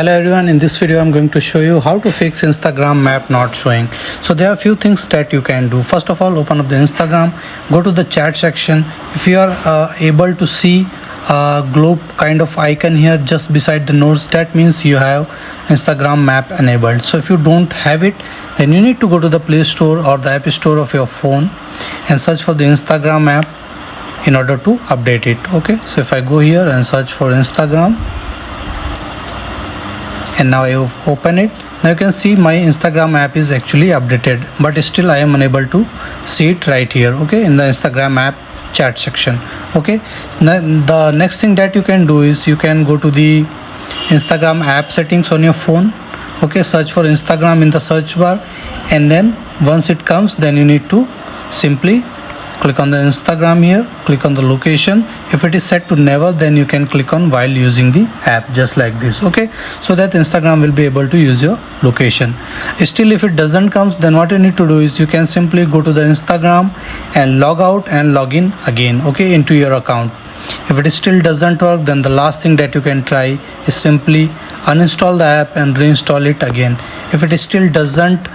Hello everyone, in this video I'm going to show you how to fix Instagram map not showing. So there are a few things that you can do. First of all, open up the Instagram, go to the chat section. If you are able to see a globe kind of icon here just beside the notes, that means you have Instagram map enabled. So if you don't have it, then you need to go to the Play Store or the App Store of your phone and search for the Instagram app in order to update it. Okay, so if I go here and search for Instagram, and now I open it, now you can see my Instagram app is actually updated, but still I am unable to see it right here, okay, in the Instagram app chat section. Okay, now the next thing that you can do is you can go to the Instagram app settings on your phone. Okay, search for Instagram in the search bar, and then once it comes, then you need to simply click on the Instagram here, click on the location. If it is set to never, then you can click on while using the app, just like this. Okay, so that Instagram will be able to use your location. Still, if it doesn't comes, then what you need to do is you can simply go to the Instagram and log out and log in again, okay, into your account. If it still doesn't work, then the last thing that you can try is simply uninstall the app and reinstall it again. If it still doesn't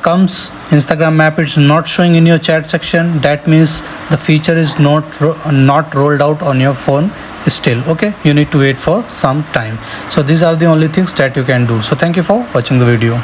comes, Instagram map is not showing in your chat section, that means the feature is not rolled out on your phone still. Okay, you need to wait for some time. So these are the only things that you can do. So thank you for watching the video.